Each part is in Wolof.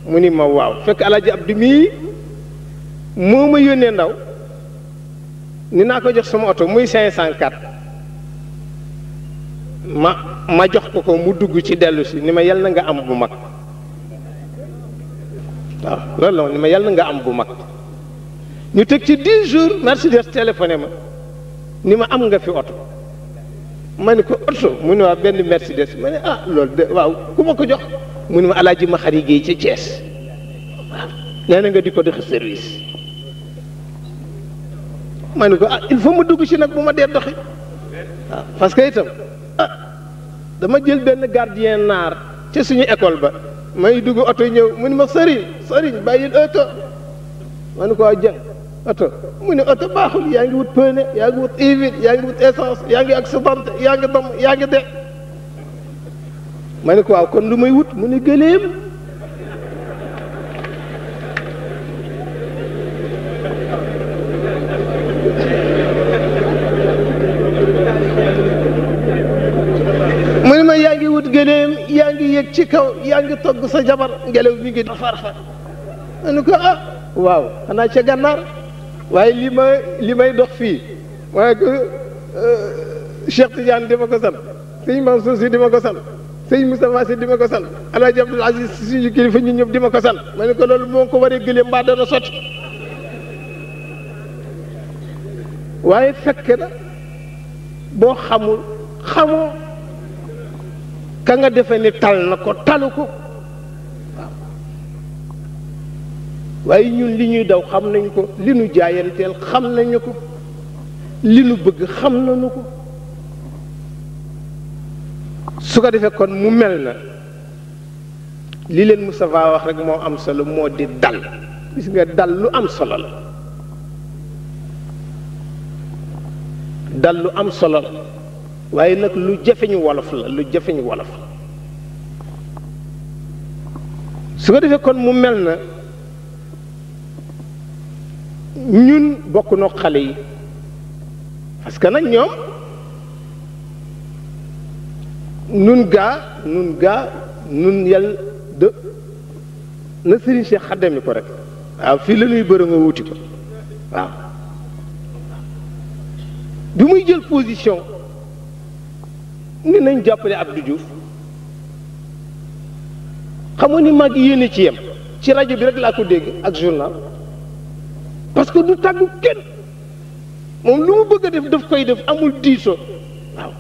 mu ni ma waaw fekk Alaaji Abdu mii moo ma yónnee ndaw ni naa ko jox sama oto muy 504 ma jox ko mu dugg ci dellu si ni ma yal na nga am bu mag waaw loolu la ni ma yal na nga am bu mag ñu teg ci 10 jours Mercedes téléphoné ma ni ma am nga fi oto ma ni ko oto mu ne waa benn Mercedes ma ne loolu de waaw ku ma ko jox mu ne ma Alaaji ma xari Géey ca Thiès waaw nee na nga di ko doxi service ma ni ko il faut ma dugg ci nag bu ma dee doxi waaw parce que itam dama jël benn gardien naar ca suñu école ba may dugg oto ñëw mu ni ma sëriñ bàyyil oto ma ni ko jëng oto mu ne oto baaxul yaa ngi wut pneu yaa ngi wut huile yaa ngi wut essence yaa ngi accidenté yaa ngi dom yaa ngi de ma ne ko waaw kon lu may wut mu ne gëléem mu ne ma yaa ngi wut gëléem yaa ngi yëg ci kaw yaa ngi togg sa jabar ngelaw mi ngi farfar ma ne ko waaw xanaa ca gànnaar waaye li may dox fii waaye que Cheikh Tidiane di ma ko sant sëñ Mansour Sy di ma ko sant sëñ Moustapha Sy di ma ko sant Alaaji Abdoul Aziz suñu kilifa ñu ñëpp di ma ko sant ma ne ko loolu moo ko waree gëlee mbaa dana sotti waaye fekk na boo xamoo ka nga defe ni tal na ko talu ko waaye ñun li ñuy daw xam nañ ko li nu jaayanteel xam nañu ko li nu bëgg xam nañu ko su ko defee kon mu mel na li leen Moustapha wax rek moo am solo moo di dal gis nga dal lu am solo la dal lu am solo la waaye nag lu jafeñu wolof la lu jafeñu wolof la su ko defee kon mu mel na ñun bokk noo xale yi parce que nag ñoom nun yàlla de na Serigne Cheikh xaddami ko rek waaw fii la ñuy bëri nga wuti ko waaw bi muy jël position ni nañ jàppale Abdou Diouf xam nga ni mag yéene ci yem ci rajo bi rek laa ko dégg ak journal parce que du tàggu kenn moom lu mu bëgg a def daf koy def amul diisoo waaw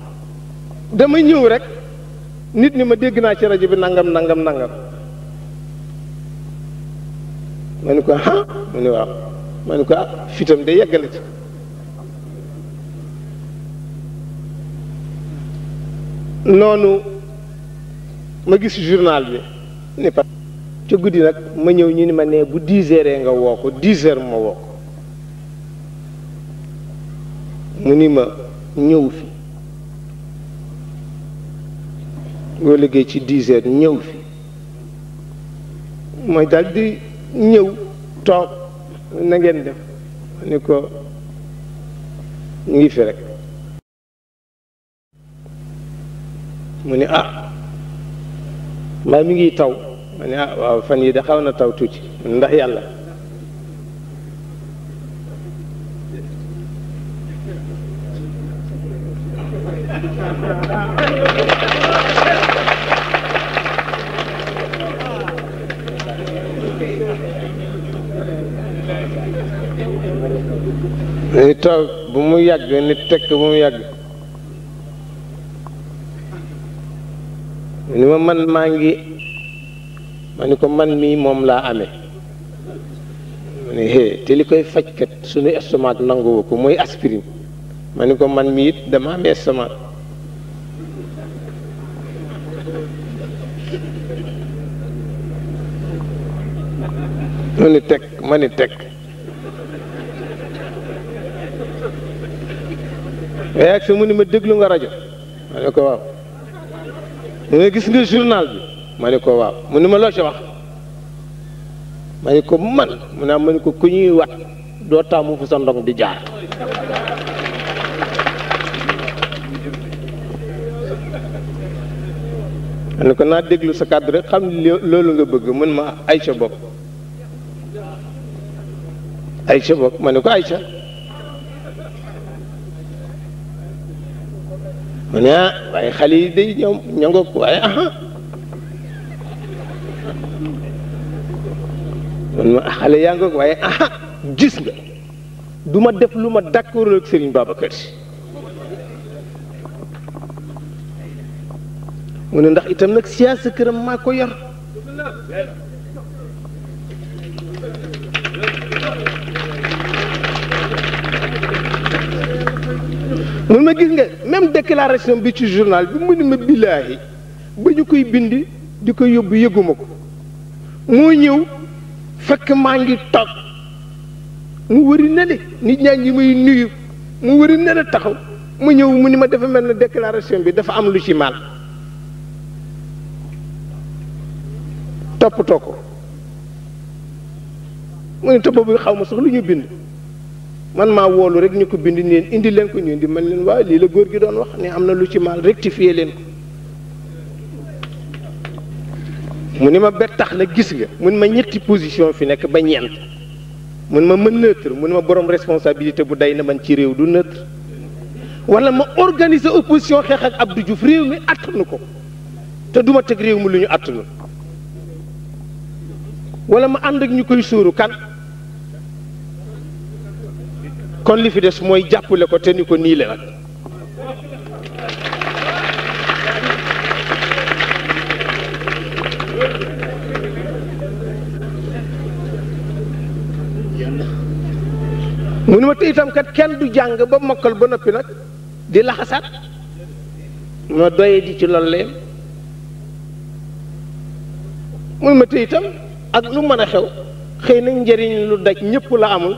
dama ñëw rek nit ni ma dégg naa ci rajo bi nangam ma ne ko mu ne waaw ma ne ko fitam de yegg na ci noonu ma gis journal bi ni pa ca guddi nag ma ñëw ñu ni ma ne bu 10 heures nga woo ko 10 heures ma woo ko mu ni ma ñëw fi boo liggéey ci 10 heures ñëw fi mooy daal di ñëw toog na ngeen def ni ko ñu ngi fi rek mu ni mbaa mi ngi taw ma ne waaw fan yi da xaw na taw tuuti ndax yàlla ni toog bu mu yàgg ni tekk bu mu yàgg ni ma man maa ngi ma ni ko man mii moom laa amee ma ne te li koy fajkat suñu estomac nanguwu ko mooy aspirine ma ni ko man mii it dama amee estomac ma ni teg waaye ak sa mu ni ma déglu nga rajo ma ne ko waaw mu ne gis nga journal bi ma ne ko waaw mu ne ma loo ci wax ma ne ko man mu ne ma ne ko ku ñuy wat doo taamu fu sa ndong di jaar ne ko naa déglu sa kàddu rek xam loolu nga bëgg mën ma Aïcha bokk Aïcha bokk ma ne ko Aïcha ma ne waaye xale yi day ñoom ña nga ko waaye man ma xale yaa nga ko waaye gis nga du ma def lu ma d'accord ak Serigne Babacar Sy mu ne ndax itam nag siyaasa këram maa ko yor mun ma gis nga même déclaration bi ci journal bi mu ne ma billaahi ba ñu koy bind di ko yóbbu yëguma ko moo ñëw fekk maa ngi toog mu wëri nele nit ñaa ngi may nuyu mu wëri nele taxaw mu ñëw mu ni ma dafa mel ne déclaration bi dafa am lu ci mal toppatoo ko mu ne te boobu xaw ma sax lu ñu bind man maa woolu rek ñu ko bind leen indi leen ko ñu indi man leen waaye lii la góor gi doon wax ne am na lu ci mal rectifier leen ko mu ni ma bet tax na gis nga mun ma ñetti position fi nekk ba ñeent mun ma mën neutre mun ma borom responsabilité bu day na man ci réew du neutre wala ma organiser opposition xeex ak Abdou Diouf réew mi attanu ko te duma teg réew mi lu ñu attanu wala ma ànd ak ñu koy sóoru kan kon li fi des mooy jàppale ko te ni ko nii la nag mu ni ma te itam kat kenn du jàng ba mokkal ba noppi nag di laxasaat ma doye di ci loolu leen mu ni ma te itam ak lu mën a xew xëy na njëriñ lu daj ñëpp la amul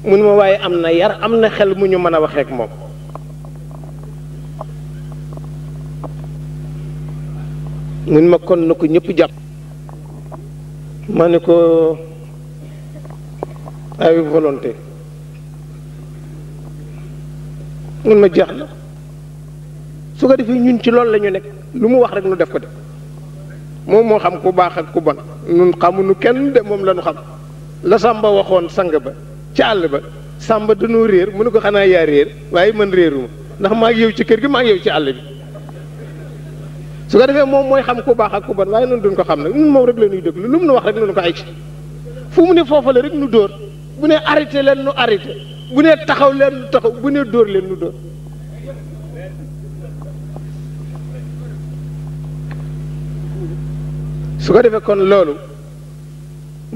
mu ni ma waaye am na yar am na xel mu ñu mën a waxee ak moom mu ni ma kon na ko ñëpp jàpp ma ne ko avec volonté mun ma jeex na su ko defee ñun ci loolu la ñu nekk lu mu wax rek nu def ko def moom moo xam ku baax ak ku bon nun xamuñu kenn de moom la ñu xam la Samba waxoon sang ba ci àll ba Samba dañoo réer mu ne ko xanaa yaa réer waaye man réeruma ndax maa ngi yow ci kër gi maa ngi yow ci àll bi su ko defee moom mooy xam ku baax ak ku bon waaye noonu duñ ko xam nag ñun moom rek la ñuy déglu lu mu nu wax rek nu ko ay ci fu mu ne foofa la rek nu dóor bu ne arrêté leen nu arrêté bu ne taxaw leen nu taxaw bu ne dóor leen nu dóor su ko defee kon loolu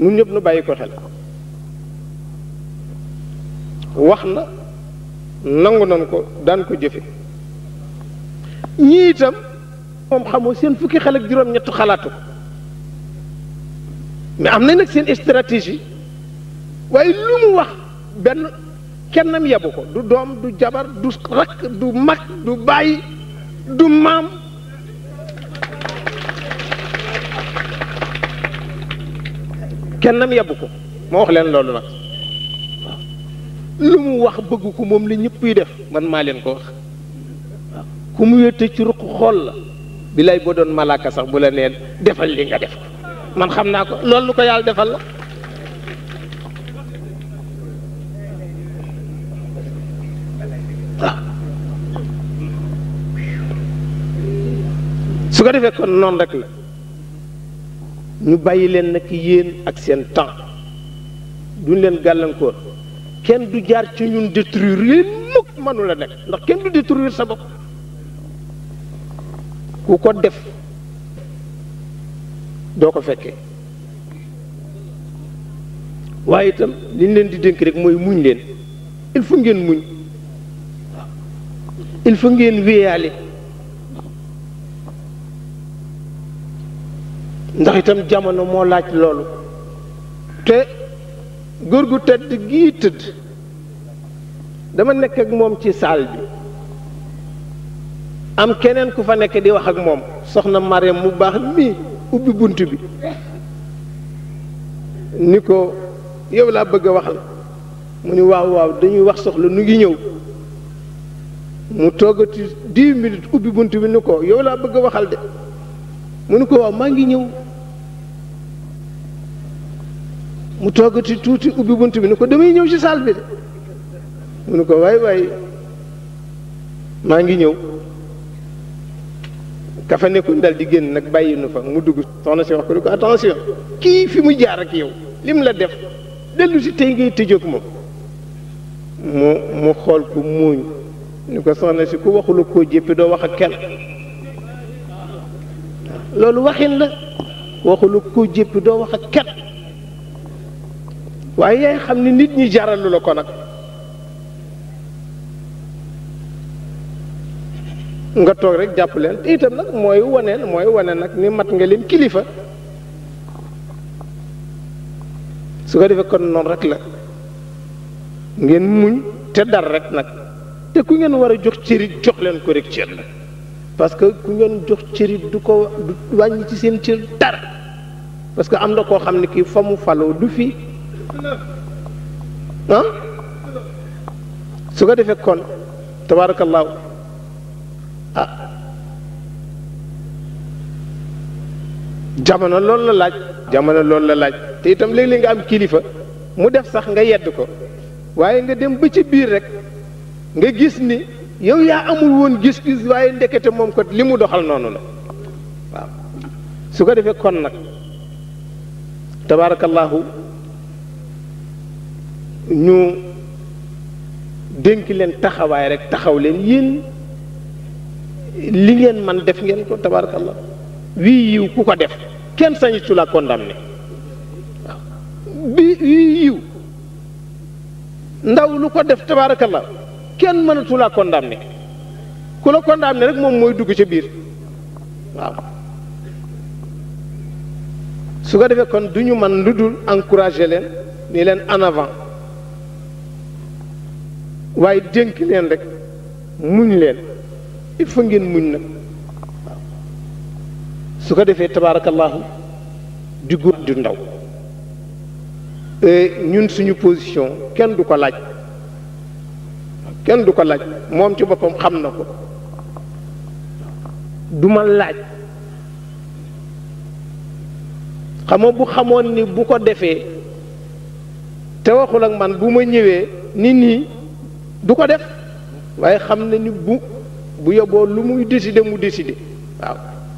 ñun ñëpp nu bàyyi ko xel wax na nangu nan ko daan ko jëfe ñii itam moom xamoo seen fukki xel ak juróom-ñett xalaatu ko mais am nañ nag seen stratégie waaye lu mu wax benn kennam yabu ko du doom du jabar du rakk du mag du bàyyi du maam kennam yabu ko ma wax leen loolu nag waaw lu mu wax bëgg ko moom la ñëpp yi def man maa leen ko wax waaw ku mu wéete ci ruq xool la bilaay boo doon malaaka sax bu la neen defal li nga def ko man xam naa ko loolu lu ko yàlla defal la waaw su ko defee kon noonu rek la ñu bàyyi leen nag yéen ak seen temps duñ leen gàllankoor kenn du jaar ci ñun détruire leen mukk mënu la nekk ndax kenn du détruire sa bopp ku ko def doo ko fekkee waaye itam li ñu leen di dénk rek mooy muñ leen il faut ngeen muñ il faut ngeen wéyaale ndax itam jamono moo laaj loolu te góor gu tëdd gii tëdd dama nekk ak moom ci saal bi am keneen ku fa nekk di wax ak moom soxna Mariam mu baax mii ubbi bunt bi ni ko yow laa bëgg a waxal mu ni waaw waaw dañuy wax soxla nu ngi ñëw mu toogati 10 minutes ubbi bunt bi ni ko yow laa bëgg a waxal de mu ni ko waaw maa ngi ñëw mu toogati tuuti ubbi bunt bi ni ko damay ñëw ci saal bi de mu ni ko waay maa ngi ñëw kafa nekkul dal di génn nag bàyyi nu fa mu dugg soxna si wax ko ni ko attention kii fi mu jaar ak yow lim la def dellu si tey ngay tëjoog moom mu xool ko muuñ ni ko soxna si ku waxula koo jéppi doo wax ak kenn loolu waxin la waxula koo jéppi doo wax ak kenn waaye yaay xam ni nit ñi jaralu la ko nag nga toog rek jàpp leen te itam nag mooy wane nag ni mat nga leen kilifa su ko defee kon noonu rek la ngeen muñ te dar rek nag te ku ngeen war a jox cërit jox leen ko rek cër la parce que ku ngeen jox cërit du ko du wàññi ci seen cër dara parce que am na koo xam ne kii fa mu faloo du fii ah su ko defee kon tabaarakallaahu jamono loolu la laaj te itam léeg-léeg nga am kilifa mu def sax nga yedd ko waaye nga dem ba ci biir rek nga gis ni yow yaa amul woon gis-gis waaye ndekete moom ko li mu doxal noonu la waaw su ko defee kon nag tabaarakallaahu ñu dénk leen taxawaay rek taxaw leen yéen li ngeen man def ngeen ko tabarakallah wii yiw ku ko def kenn sañitu la condamné waaw wii yiw ndaw lu ko def tabarakallah kenn mënatu la condamné ku la condamné rek moom mooy dugg ci biir waaw su ko defee kon du ñu man lu dul encourager leen ni leen en avant waaye dénk leen rek muñ leen il faut ngeen muñ nag waaw su ko defee tabaarakallaahu di góor di ndaw ñun suñu position kenn du ko laaj moom ci boppam xam na ko du ma laaj xama bu xamoon ni bu ko defee te waxul ak man bu ma ñëwee nit ñi du ko def waaye xam na ni bu yóbboo lu muy décider mu décider waaw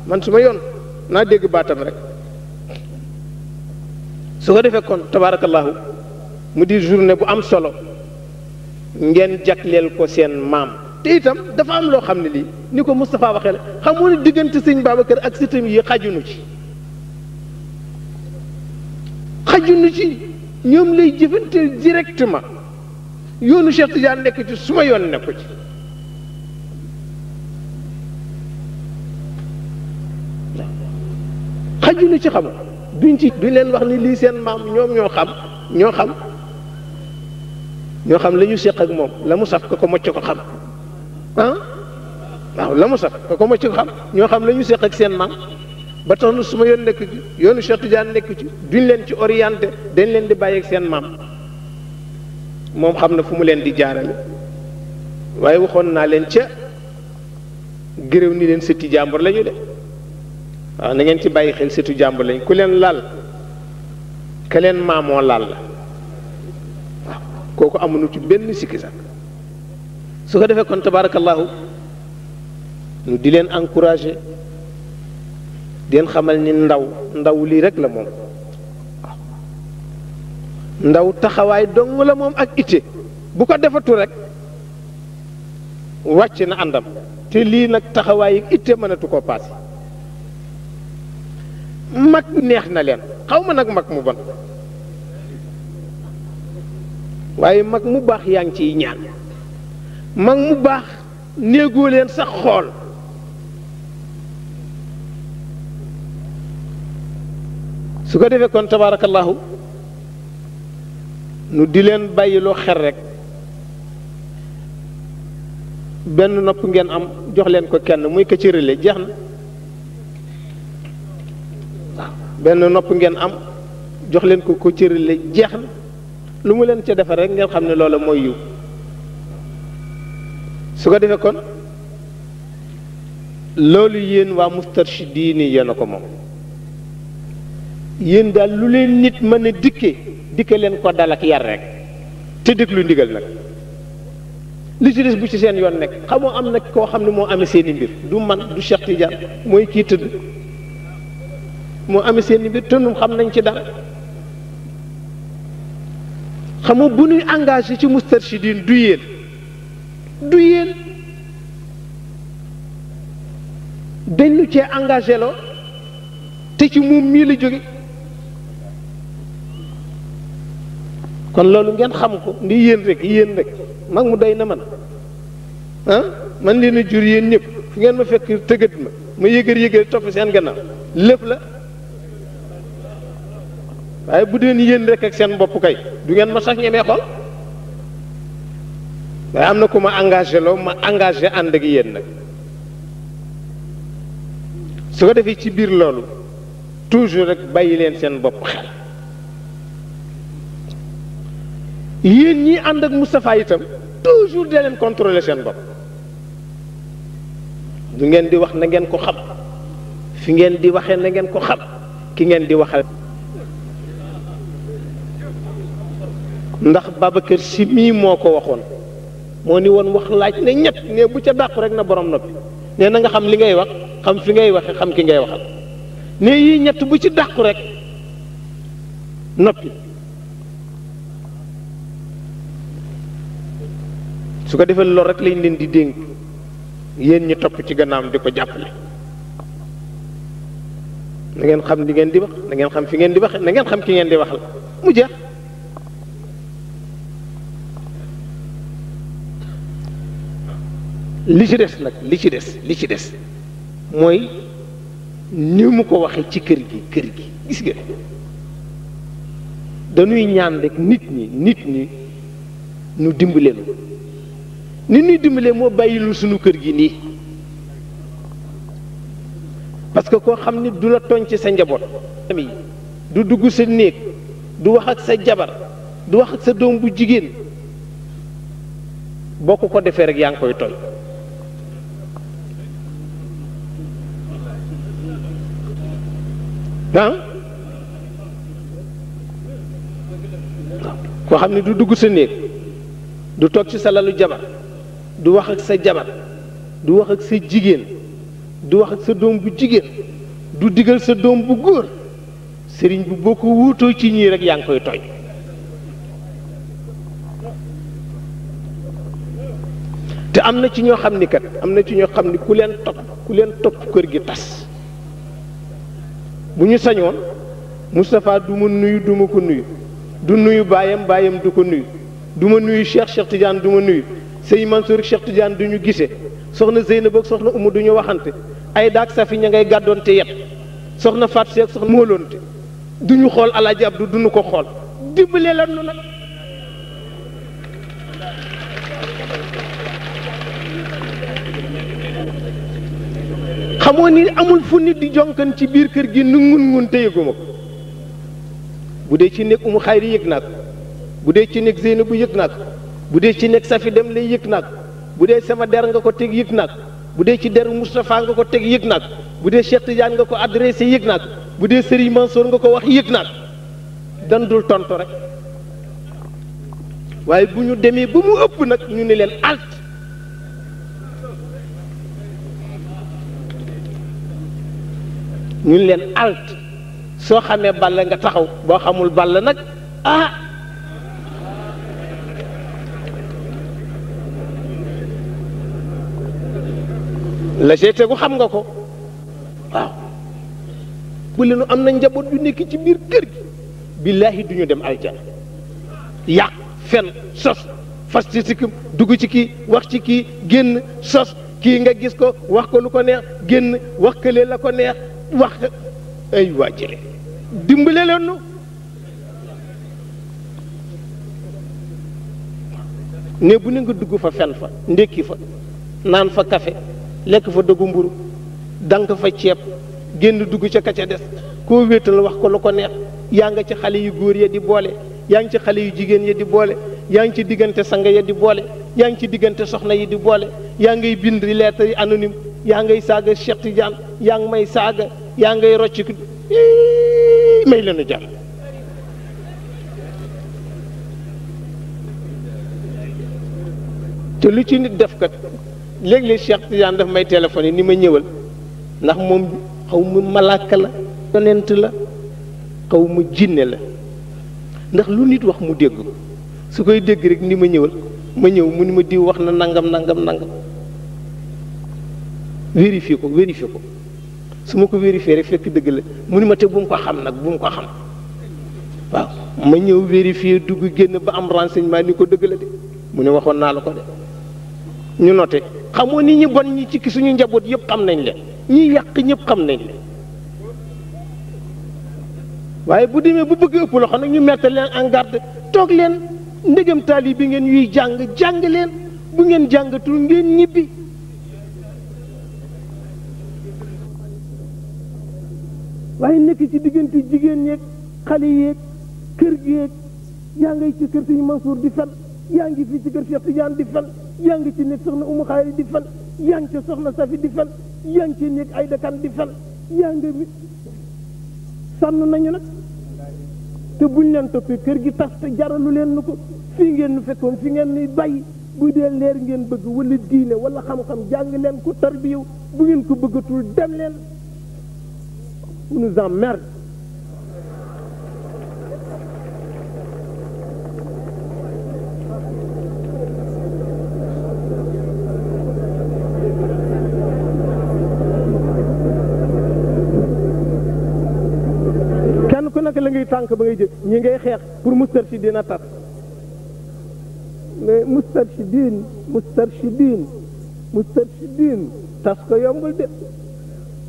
man su ma yoon naa dégg baatam rek su ko defee kon tabaarakallaahu mu di journée bu am solo ngeen jagleel ko seen maam te itam dafa am loo xam ne lii ni ko Moustapha waxee la xamoo ne diggante sëñ Babacar ak sëtam yi xajunu ci ñoom lay jëfanteel directement yoonu Cheikh Tidiane nekk ci suma yoon nekku ci xajunu ci xam duñ leen wax ni lii seen maam ñoom ñoo xam la ñu séq ak moom la mu saf ko mocc ko xam waaw la mu saf ko mocc ko xam ñoo xam la ñu séq ak seen maam ba tax na su ma yoon nekk ci yoonu Cheikh Tidiane nekk ci duñ leen ci orienté dañ leen di bàyyi ak seen maam moom xam na fu mu leen di jaarale waaye waxoon naa leen ca gërëw ni leen sëti jàmbur lañu de waaw na ngeen ci bàyyi xel sëtu jàmbur lañ ku leen laal ka leen maamoo laal la waaw kooku amuñu ci benn sikki sax su ko defee kon tabaarakallaahu ñu di leen encouragé di leen xamal ni ndaw lii rek la moom waaw ndaw taxawaay dong la moom ak itte bu ko defatu rek wàcc na àndam te lii nag taxawaay itte mënatu koo paase mag neex na leen xaw ma nag mag mu bon waaye mag mu baax yaa ngi ciy ñaan mag mu baax néegoo leen sax xool su ko defee kon tabaarakallaahu nu di leen bàyyiloo xel rek benn nopp ngeen am jox leen ko kenn muy ko ci relais jeex na waaw benn nopp ngeen am jox leen ko ci relais jeex na lu mu leen ca defar rek ngeen xam ne loola mooy yiw su ko defee kon loolu yéen waa Moustarchidine yéen a ko moom yéen daal lu leen nit mën a dikke leen ko dal ak yar rek te déglu ndigal nag li ci des bu ci seen yoon nekk xamoo am na koo xam ne moo amee seeni mbir du man du Cheikh Tidiane mooy kii tëdd moo amee seeni mbir te ñun xam nañ ci dara xamoo bu ñuy engagé ci Moustarchidine du yéen dañu cee engagé loo te ci moom mii la jóge kon loolu ngeen xam ko ndi yéen rek mag mu doy na man man leen a jur yéen ñëpp fu ngeen ma fekk tëggat ma yëgër topp seen gannaaw lépp la waaye bu deen yéen rek ak seen bopp kay du ngeen ma sax ñemee xool waaye am na ku ma engagé loo ma engagé ànd ak yéen nag su ko defee ci biir loolu toujours rek bàyyi leen seen bopp xel yéen ñi ànd ak Moustapha itam toujours de leen contrôler seen bopp du ngeen di wax na ngeen ko xam fi ngeen di waxee na ngeen ko xam ki ngeen di waxal ndax Babacar Si mii moo ko waxoon moo ni woon wax laaj ne ñett ne bu ca dàqu rek na borom noppi ne na nga xam li ngay wax xam fi ngay waxe xam ki ngay waxal ne yii ñett bu ci dàqu rek noppi su ko defee loolu rek lañ leen di dénk yéen ñi topp ci gannaam di ko jàppale na ngeen xam li ngeen di wax na ngeen xam fi ngeen di waxe na ngeen xam ki ngeen di waxal mu jeex li ci des nag li ci des mooy ni mu ko waxee ci kër gi gis nga dañuy ñaan rek nit ñi nu dimbaleen ni ñuy dimbalee moo bàyyilu suñu kër gi nii parce que koo xam ni du la tooñ ci sa njaboot du dugg sa néeg du wax ak sa jabar du wax ak sa doom bu jigéen boo ko defee rek yaa ngi koy tooñ koo xam ne du dugg sa néeg du toog ci sa lalu jabar du wax ak sa jabar du wax ak sa jigéen du wax ak sa doom bu jigéen du digal sa doom bu góor sëriñ bi boo ko wuutoo ci ñii rek yaa ngi koy tooñ te am na ci ñoo xam ni kat am na ci ñoo xam ni ku leen topp kër gi tas bu ñu sañoon Moustapha du ma nuyu du ma ko nuyu du nuyu baayam du ko nuyu du ma nuyu Cheikh Tidiane du ma nuyu sëñ Mansour Cheikh Tidiane du ñu gisee soxna Zeynab ak soxna Umu du ñu waxante ay daak safi ña ngay gàddoonte yet soxna Fatou Seck soxna móoloonte du ñu xool Alaaji Abdu du ñu ko xool dimbale lan nu nag xamoo ni amul fu nit di jonkan ci biir kër gi nu ngun te yëguma ko bu dee ci nekk Umu Xayri yëg naa ko bu dee ci nekk Zeynab bu yëg naa ko bu dee ci nekk Safi dem lay yëg naa ko bu dee sama der nga ko teg yëg naa ko bu dee ci deru Moustapha nga ko teg yëg naa ko bu dee Cheikh Tidiane nga ko adressé yëg naa ko bu dee Serigne Mansour nga ko wax yëg naa ko dan dul tontu rek waaye bu ñu demee ba mu ëpp nag ñu ne leen alt ñu ne leen alt soo xamee ball nga taxaw boo xamul ball nag la see tegu xam nga ko waaw bu leenu am na njaboot yu nekk ci biir kër gi billaahi du ñu dem aljana yàq fen sos fas ci sikkim dugg ci kii wax ci kii génn sos kii nga gis ko wax ko lu ko neex génn wax këlee la ko neex wax ay waa jële dimbale leen nu ne bu ne nga dugg fa fen fa ndékki fa naan fa kafe lekk fa dëggu mburu dank fa ceeb génn dugg ca ka ca des koo wéetal wax ko lu ko neex yaa nga ci xale yu góor ya di boole yaa ngi ci xale yu jigéen ya di boole yaa ngi ci diggante sang ya di boole yaa ngi ci diggante soxna yi di boole yaa ngay bind lettre yi anonyme yaa ngay saaga Cheikh Tidiane yaa ngi may saaga yaa ngay rocc may leenu jàmm te lu ci nit def kat léeg-léeg Cheikh Tidiane daf may téléphoné ni ma ñëwal ndax moom xaw ma malaaka la yonent la xaw ma jinne la ndax lu nit wax mu dégg su koy dégg rek ni ma ñëwal ma ñëw mu ni ma diw wax na nangam nangam nangam vérifié ko su ma ko vérifié rek fekk dëgg la mu ni ma te bu mu ko xam nag bu mu ko xam waaw ma ñëw vérifié dugg génn ba am renseignement ni ko dëgg la de mu ne waxoon naa la ko de ñu noté xamoo ni ñi bon ñi ci suñu njaboot yëpp xam nañ leen ñi yàq ñëpp xam nañ leen waaye bu demee bu bëgg ëpp loxo nag ñu mettre leen en garde toog leen ndegam taali bi ngeen yuy jàng leen bu ngeen jàngatul ngeen ñibbi waaye nekk ci diggante jigéen ñeeg xale yeeg kër geeg yaa ngay ci kër Sëñ Mansour di fen yaa ngi fii ci kër Cheikh Tidiane di fen yaa ngi ci nekk soxna Umu Xayri di fen yaa ngi ci soxna Safi di fen yaa ngi ci nekk Ayda Kan di fen yaa ngi mi sànn nañu nag te buñ leen toppee kër gi tas te jaralu leen nu ko fii ngeen nu fekkoon fi ngeen nuy bàyyi bu dee leer ngeen bëgg wala diine wala xam-xam jàng leen ko tarbiyew bu ngeen ko bëggatul dem leen vous nous emmerde kenn ku nekk la ngay tànk ba ngay jël ñi ngay xeex pour Moustarchidine a tas mais Moustarchidine tas ko yombul de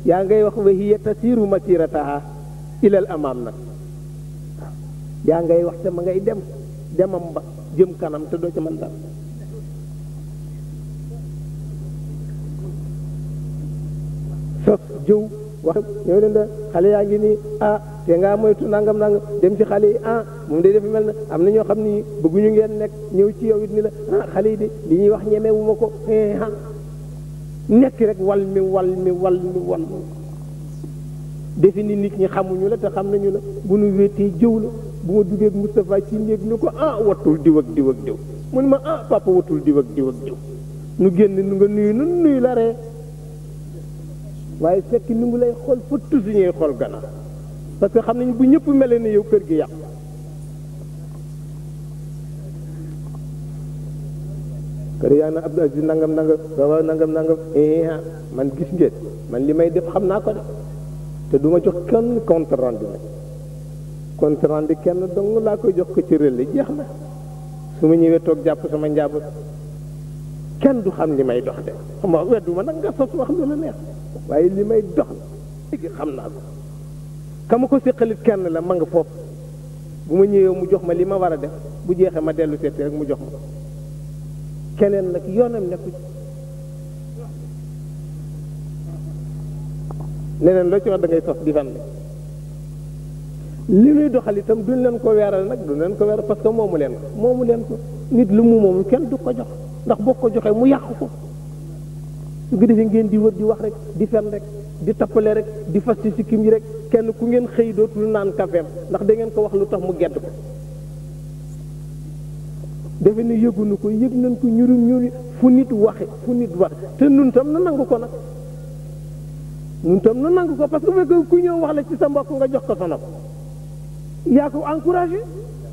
yaa ngay wax wa hiya tasiru masirataha ilal amaam nag yaa ngay wax te ma ngay demam ba jëm kanam te doo ca mën dara sos jëw wax ñoo leen da xale yaa ngi nii te ngaa moytu nangam dem ci xale yi moom day defe mel na am na ñoo xam ni bëgguñu ngeen nekk ñëw ci yow it ni la xale yi de li ñuy wax ñemewuma ko nekk rek wal mi defe ni nit ñi xamuñu la te xam nañu la bu nu wéetee jëw la bu ma duggee ak Moustapha ci néeg ni ko wattul diw ak diw ak diw mu ne ma papa wattul diw ak diw ak diw nu génn nu nga nuyu la ree waaye fekk nu ngi lay xool fa tusuñuy xool gannaaw parce que xam nañ bu ñëpp mel ne yow kër gi yàqu kër yaa na Abdou Aziz nangam man gis ngeen man li may def xam naa ko de te du ma jox kenn compte rendu nag compte rendu kenn dong laa koy jox ko ci relais jeex na su ma ñëwee toog jàpp sama njaboot kenn du xam li may dox de xam nga weddu ma nag nga sos wax lu la neex waaye li may dox léegi xam naa ko ka ma ko séqalit kenn la ma nga foofu bu ma ñëwee mu jox ma li ma war a def bu jeexee ma dellu seeti rek mu jox ma keneen nag yoonam nekku ci leneen loo ci wax da ngay sos di fan li ñuy doxal itam duñ leen ko weeral nag duñ leen ko weeral parce que moomu leen ko nit lu mu moom kenn du ko jox ndax boo ko joxee mu yàq ko su ko defee ngeen di wër di wax rek di fen rek di tappale rek di fas ci sikkim yi rek kenn ku ngeen xëy dootul naan kafeem ndax da ngeen ko wax lu tax mu gedd ko defe ne yëgunu ko yëg nañ ko ñurum fu nit waxe te nun tam nu nangu ko nag parce que fekk ku ñëw wax la ci sa mbokk nga jox ko sa nopp yaa ko encouragé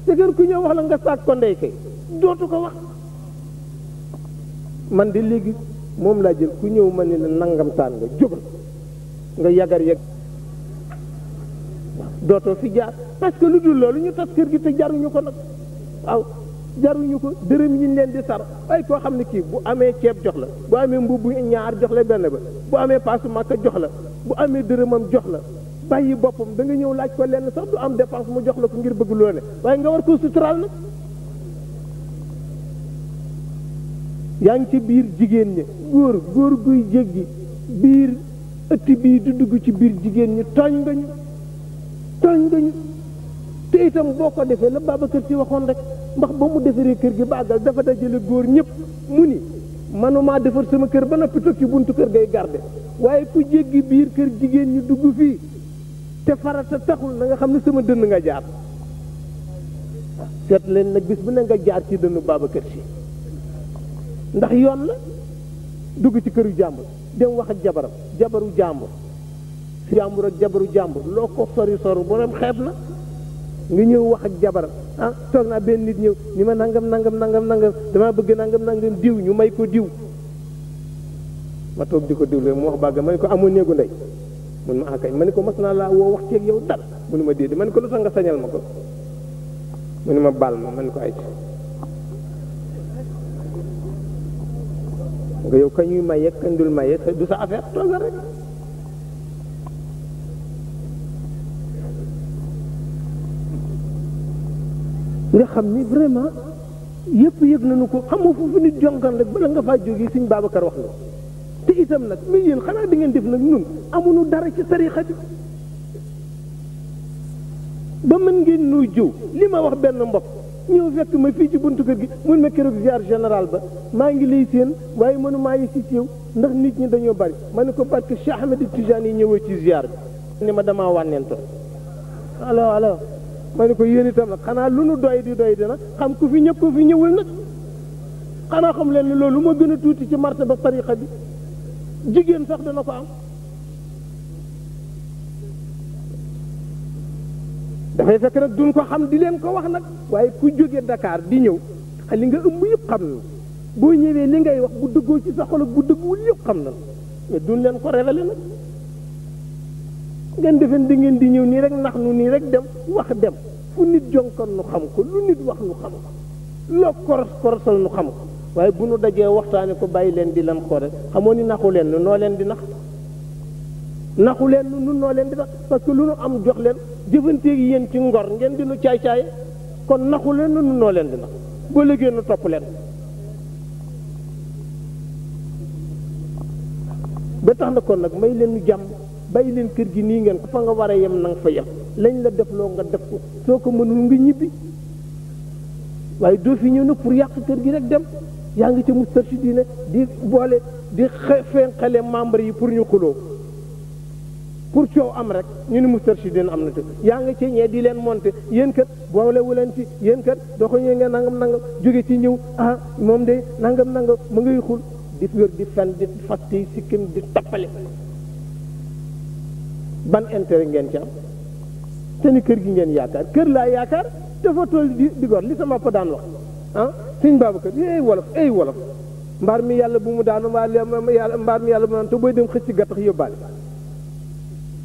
te gën ku ñëw wax la nga saag ko ndey kay dootu ko wax man de léegi moom laa jël ku ñëw ma ni la nangam taan nga jógal nga yagar dootoo fi jaar parce que lu dul loolu ñu tas kër gi te jaruñu ko nag waaw jaruñu ko dërëm yi ñu leen di sar waaye koo xam ne kii bu amee ceeb jox la bu amee mbubb ñaar jox la benn ba bu amee paasu Makka jox la bu amee dërëmam jox la bàyyi boppam da nga ñëw laaj ko lenn sax du am dépense mu jox la ko ngir bëgg loo ne waaye nga war ko suturaal nag yaa ngi ci biir jigéen ñi góor guy jéggi biir ëtt bii du dugg ci biir jigéen ñi tooñ nga ñu te itam boo ko defee la Babacar Si waxoon rek ndax ba mu defaree kër gi bàggal dafa dajale góor ñëpp mu ni manumaa defar sama kër ba noppi toog ci buntu kër gay garde waaye ku jéggi biir kër jigéen ñi dugg fii te farata taxul na nga xam ne sama dënn nga jaar seet leen nag bis bu ne nga jaar ci dënnu Babacar Si ndax yoon la dugg ci këru jàmbur dem wax ak jabaru jàmbur jàmbur ak jabaru jàmbur loo ko sori borom xeeb na nga ñëw wax ak jabaram toog naa benn nit ñëw ni ma nangam damaa bëgg nangam diw ñu may ko diw ma toog di ko diw mu wax bàgg ma ne ko amoo néegu ndey mun ma akañ ma ne ko mas naa laa woo wax ceeg yow dara mu ne ma déedéet ma ne ko lu tax nga sañal ma ko mu ne ma baal ma ne ko ay nga yow kañuy maye kañ dul maye du sa affaire toogal rek nga xam ni vraiment yëpp yëg nañu ko xam nga foofu nit jonkan rek bala nga faa jógee Sëñ Babacar wax la te itam nag mais yéen xanaa di ngeen def nag ñun amuñu dara ci tarixa bi ba mën ngeen nuy jëw li ma wax benn mbokk ñëw fekk ma fii ci buntu kër gi mun ma keroog ziar général ba maa ngi lay séen waaye mënu maa yi si ci yow ndax nit ñi dañoo bari ma ne ko parce que Cheikh Ahmed Tijani yi ñëwee ci ziar bi ni ma damaa wànneentoon alors ma ne ko yéen itam nag xanaa lu nu doy dina xam ku fi ñëpp ku fi ñëwul nag xanaa xam leen ni loolu moo gën a tuuti ci martaba tariqa bi jigéen sax dana ko am dafay fekk nag duñ ko xam di leen ko wax nag waaye ku jógee Dakar di ñëw li nga ëmb yëpp xam na boo ñëwee li ngay wax bu dëggoo ci sa xol ak bu dëgguwul yëpp xam na mais duñ leen ko révélé nag ngeen defen di ngeen di ñëw nii rek nax nu nii rek dem wax dem fu nit jonkoon nu xam ko lu nit wax nu xam ko loo korosal nu xam ko waaye bu nu dajee waxtaane ko bàyyi leen di leen xoole xamoo ni naxu leen nu noo leen di nax naxu leen nu noo leen di nax parce que lu nu am jox leen jëfanteeg yéen ci ngor ngeen di nu caay-caay kon naxu leen nu noo leen di nax boo léegi nu topp leen ba tax na kon nag may leen nu jàmm bàyyi leen kër gi nii ngeen ko fa nga war a yem na nga fa yem lañ la def loo nga def ko soo ko mënul nga ñibbi waaye doo fi ñëw nag pour yàq kër gi rek dem yaa ngi ci Moustarchidine di boole di fenqale membre yi pour ñu xuloo pour coow am rek ñu ni Moustarchidine am na te yaa ngi ci ñee di leen monté yéen kat boole wu leen ci yéen kat doxuñu ngeen nangam jóge ci ñëw moom de nangam ma ngay xul di wér di fen di fasti sikkim di tappale ban intérêt ngeen ci am te ni kër gi ngeen yaakaar kër laa yaakaar dafa toll di gor li sama pa daan wax Sëñ Babacar ay wolof mbaar mi yàlla bu mu daanu mbaar mi yàlla bu mu daanu te booy dem xëcc gattax yóbbaale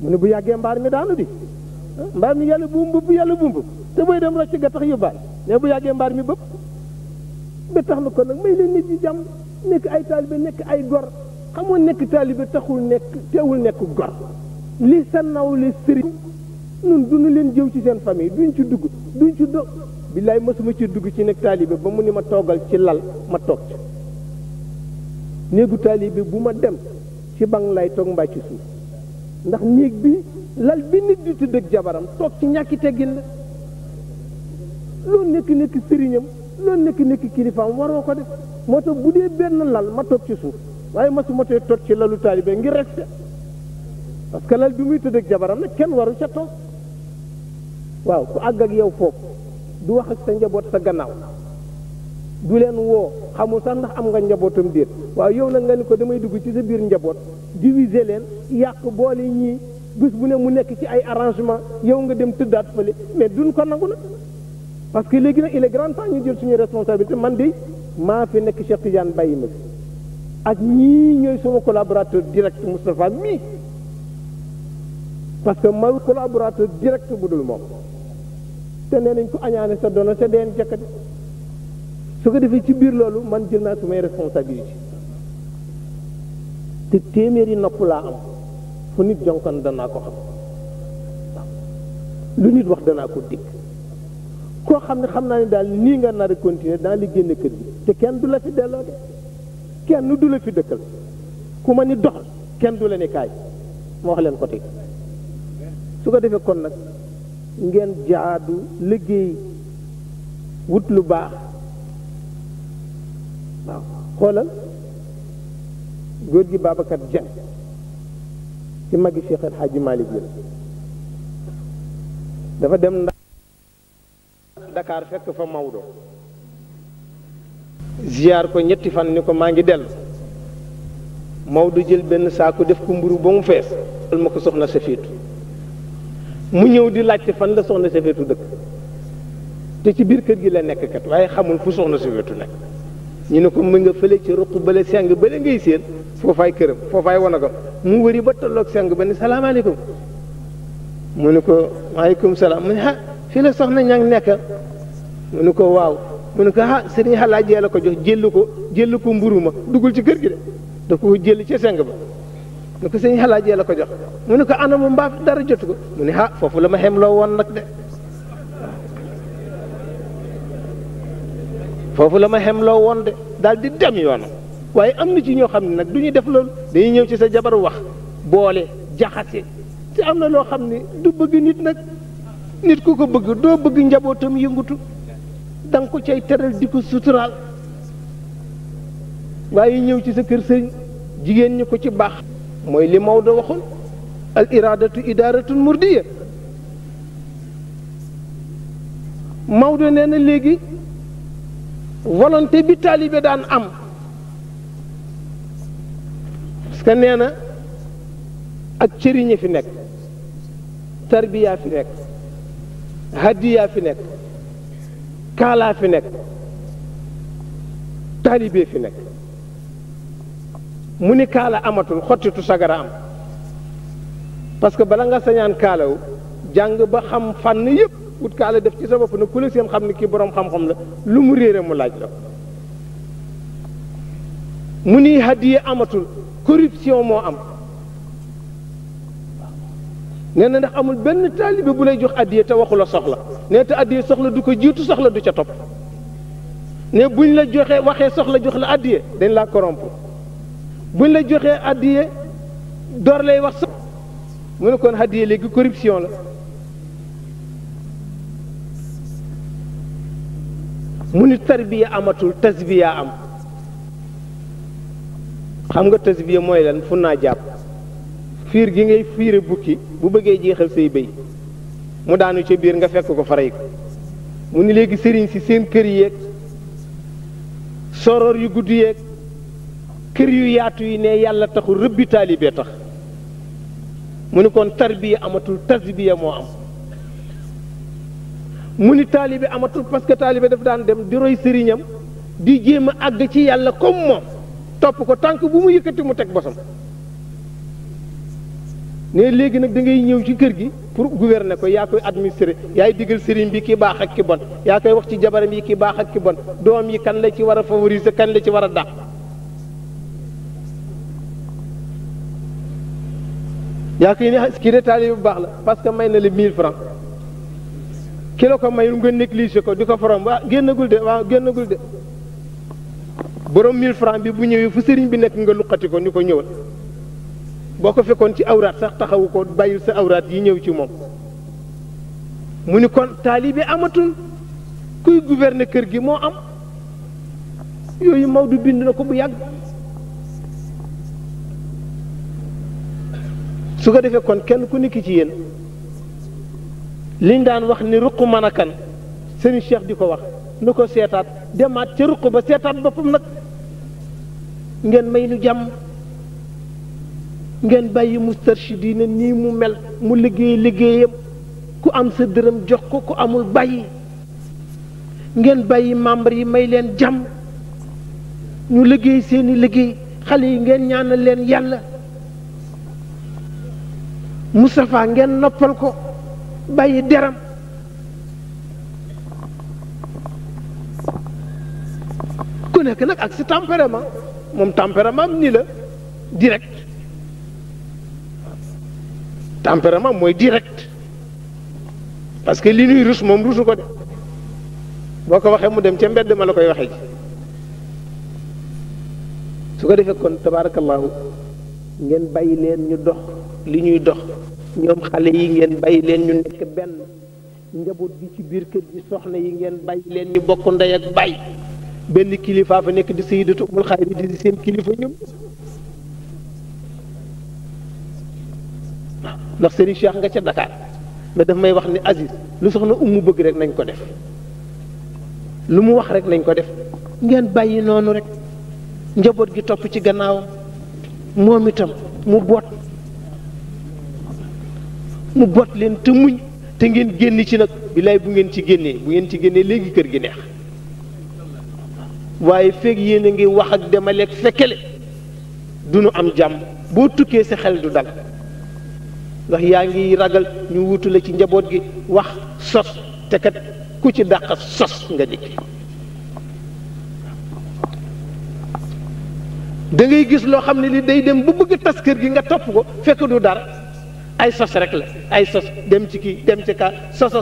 mu ne bu yàggee mbaar mi daanu di mbaar mi yàlla bu mu bëpp te booy dem rocc gattax yóbbaale mais bu yàggee mbaar mi bëpp ba tax na kon nag may leen nit ñi jàmm nekk ay taalibe nekk ay gor xamoo nekk taalibe teewul nekk gor li sa nawle sëriñ nun duñu leen jëw ci seen famille duñ ci dugg billaay mësuma ci dugg ci nekk taalibe ba mu ni ma toogal ci lal ma toog ci néegu taalibe bu ma dem ci bang lay toog mbaa ci suuf ndax néeg bi lal bi nit di tëdd ak jabaram toog ci ñàkki teggin la loolu nekk sëriñam loolu nekk kilifaam waroo ko def moo tax bu dee benn lal ma toog ci suuf waaye mësuma tee toog ci lalu taalibe ngir reste parce que lal bi muy tëdd ak jabaram nag kenn waru ca toog waaw ku àgg ak yow foofu du wax ak sa njaboot sa gannaaw du leen woo xamul sax ndax am nga njabootam déet waaw yow nag nga ni ko damay dugg ci sa biir njaboot diviser leen yàq boole ñii bés bu ne mu nekk ci ay arrangement yow nga dem tëddaat fële mais duñ ko nangu nag parce que léegi nag il est grand temps ñu jël suñu responsabilité man de maa fi nekk Cheikh Tidiane bàyyi ma fi ak ñii ñooy sama collaborateur direct Moustapha mii parce que ma collaborateur direct bu dul moom te nee nañ ko añaane sa doona sa deen jakkati su ko defee ci biir loolu man jël naa sumay responsabilité te téeméeri nopp laa am fu nit jonkan danaa ko xam lu nit wax danaa ko dégg koo xam ne xam naa ne daal nii nga nar a continuer dans li génn kër gi te kenn du la fi delloo de kenn du la fi dëkkal ku ma ni doxal kenn du la ne kaay ma wax leen ko teg su ko defee kon nag ngeen jaadu liggéey wut lu baax waaw xoolal góor gi Babacar Dieng ci magi Cheikh El Hadji Malick yi dafa dem Dakar fekk fa Maodo ziyaar ko ñetti fan ni ko maa ngi dellu Maodo jël benn saako def ko mburu ba mu fees al ma ko soxna Safeetu mu ñëw di laajte fan la soxna Safeetu dëkk te ci biir kër gi la nekk kat waaye xamul fu soxna Safeetu nekk ñu ne ko mu nga fële ci ruq bale seng bale ngay séen foofaay këram foofaay wanagam mu wëri ba tolloog seng ba ni salaamaaleykum mu ne ko maaleykum salaam mu ne ah fii la soxna ña ngi nekk mu ne ko waaw mu ne ko ah sëriñ xalaajee la ko jox jël ko mburu ma duggul ci kër gi de da ko jël ci seng ba ne ko sëriñ xalaajee la ko jox mu ne ko anamu mbaa dara jotu ko mu ne ah foofu la ma xem loo woon nag de foofu la ma xem loo woon de daal di dem yoonam waaye am na ci ñoo xam ne nag du ñuy def loolu dañuy ñëw ci sa jabar wax boole jaxase te am na loo xam ne du bëgg nit nag nit ku ko bëgg doo bëgg njabootam yëngutu da nga ko cay teral di ko suturaal waaye ñëw ci sa kër sëriñ jigéen ñi ko ci baax mooy li Maodo waxoon al iradatu idaratun murdiya Maodo nee na léegi volonté bi taalibe daan am parce que nee na ak cëriñe fi nekk tarbiya fi nekk hadiya fi nekk kaalaa fi nekk taalibe fi nekk mu ni kaala amatul xottitu sagara am parce que bala nga sañaan kaalawu jàng ba xam fànn yëpp wut kaala def ci sa bopp na ku la seen xam ne kii boroom xam-xam la lu mu réere mu laaj la mu ni hadiya amatul corruption moo am nee na ndax amul benn taalibe bu lay jox addiya te waxu la soxla nee te addiya soxla du ko jiitu soxla du ca topp ne buñ la joxee waxee soxla jox la addiya dañ laa corrompre buñ la joxee addiya door lay wax soxla mu ne kon addiya léegi corruption la mu ni tarbiya amatul tasbiya am xam nga tasbiya mooy lan fu naa jàpp fiir gi ngay fiire bukki bu bëggee jeexal say béy mu daanu ca biir nga fekk ko faray ko mu ni léegi sëriñ si seen kër yeeg soror yu gudd yeeg kër yu yaatu yi ne yàlla taxul rëbbi taalibe tax mu ni kon tarbiya amatul tasbiya moo am mu ni taalibe amatul parce que taalibe daf daan dem di roy sëriñam di jéem a àgg ci yàlla comme moom topp ko tànk bu mu yëkkati mu teg bosam ne léegi nag da ngay ñëw ci kër gi pour gouverner ko yaa koy administrer yaay digal sëriñ bi ki baax ak ki bon yaa koy wax ci jabaram yi ki baax ak ki bon doom yi kan la ci war a favoriser kan la ci war a dàq yaa koy ne kii de taalibe bu baax la parce que may na la 1000 francs ki la ko mayul nga négliger ko di ko forom waaw génnagul de borom 1000 francs bi bu ñëwee fu sëriñ bi nekk nga luqati ko ni ko ñëwal boo ko fekkoon ci awraat sax taxawu ko bàyyil sa awraat yi ñëw ci moom mu ni kon taalibe amatul kuy gouverner kër gi moo am yooyu Maodo bind na ko bu yàgg su ko defee kon kenn ku nekk ci yéen liñ daan wax ni ruq mën a kan sëriñ Cheikh di ko wax nu ko seetaat demaat ca ruq ba seetaat boppam nag ngeen may nu jàmm ngeen bàyyi mustarshidina nii mu mel mu liggéey liggéeyam ku am sa dërëm jox ko ku amul bàyyi ngeen bàyyi membre yi may leen jàmm ñu liggéey seeni liggéey xale yi ngeen ñaanal leen yàlla Moustapha ngeen noppal ko bàyyi deram ku nekk nag ak si tempérament moom tempérament am nii la direct tempérament mooy direct parce que li ñuy rus moom rusu ko de boo ko waxee mu dem ca mbedd ma la koy waxee ji su ko defee kon tabaarakallaahu ngeen bàyyi leen ñu dox li ñuy dox ñoom xale yi ngeen bàyyi leen ñu nekk benn njaboot gi ci biir kër gi soxna yi ngeen bàyyi leen ñu bokk ndey ak bàyyi benn kilifa fa nekk di sayyidatu umul xayri di seen kilifa ñoom ndax Serigne Cheikh nga ca Dakar mais daf may wax ni Aziz lu soxna umu bëgg rek nañ ko def lu mu wax rek nañ ko def ngeen bàyyi noonu rek njaboot gi topp ci gannaawam moom itam mu boot leen te muñ te ngeen génn ci nag bilaay bu ngeen ci génnee léegi kër gi neex waaye feeg yéen a ngi wax ak demaleeg fekkele du nu am jàmm boo tukkee sa xel du dal ndax yaa ngi ragal ñu wutu la ci njaboot gi wax sos te kat ku ci dàq sos nga dikki da ngay gis loo xam ne li day dem bu bëgg tas kër gi nga topp ko fekk du dara ay sos rek la ay sos dem ci kii dem ci kaa sos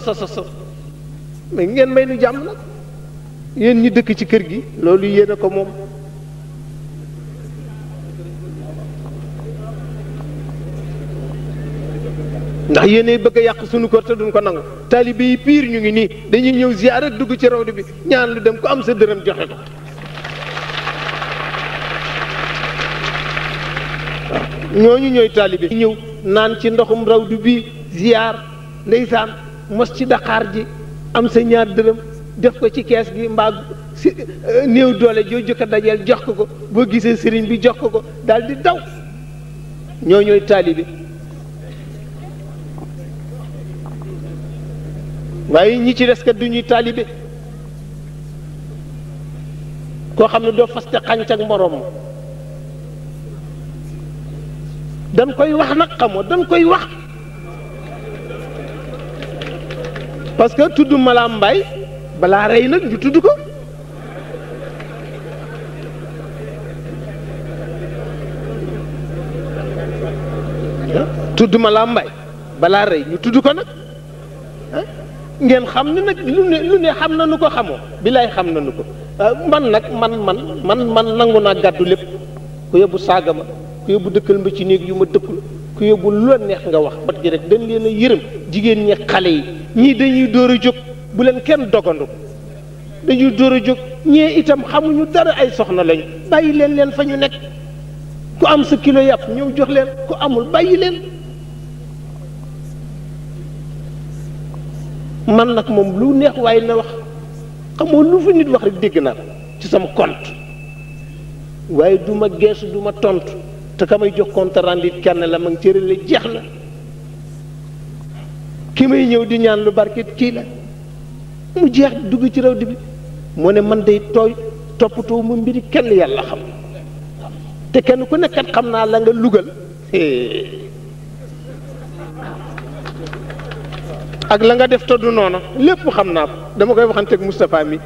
mais ngeen may nu jàmm nag yéen ñi dëkk ci kër gi loolu yéen a ko moom ndax yéenay bëgg a yàq sunu kër te duñ ko nangu taalibe yi piir ñu ngi nii dañuy ñëw ziar rek dugg ci rawdu bi ñaan lu dem ku am sa dërëm joxe ko ñooñu ñooy taalibe ñëw naan ci ndoxum rawdu bi ziar ndeysaan mos ci daqaar ji am sa ñaar dërëm def ko ci kees gi mbaa si néew doole joo jëkk a dajeel jox ko boo gisee sëriñ bi jox ko daal di daw ñoo ñooy taalibe waaye ñi ci des kat du ñuy taalibe koo xam ne doo faste xànc ak moroom dañ koy wax nag xamoo dañ koy wax parce que tudd Malam Mbaye balaa rey nag ñu tudd ko tudd Malam Mbaye balaa rey ñu tudd ko nag ngeen xam ne nag lu ne xam nañu ko xamoo bilaay xam nañu ko man nag man nangu naa gàddu lépp ku yóbbu saaga ma ku yóbbu dëkkal ma ci néeg yu ma dëkkul ku yóbbu lu la neex nga wax bat gi rek dañ leen a yërëm jigéen ñi xale yi ñii dañuy dóor a jóg bu leen kenn dogandu dañuy dóor a jóg ñee itam xamuñu dara ay soxna lañu bàyyi leen fa ñu nekk ku am sa kilo yàpp ñëw jox leen ku amul bàyyi leen man nag moom lu neex waaye na wax xamoo lu fa nit wax rek dégg naa ci sama compte waaye du ma geesu du ma tontu te ka may jox compte rendu kenn la ma ngi cërale jeex na ki may ñëw di ñaan lu barket kii la mu jeex dugg ci rawdu bi mu ne man day tooy toppatoo mu mbiri kenn yàlla xam te kenn ku nekkat xam naa la nga lugal ak la nga def te du noonu lépp xam naa ko dama koy waxanteeg Moustapha mi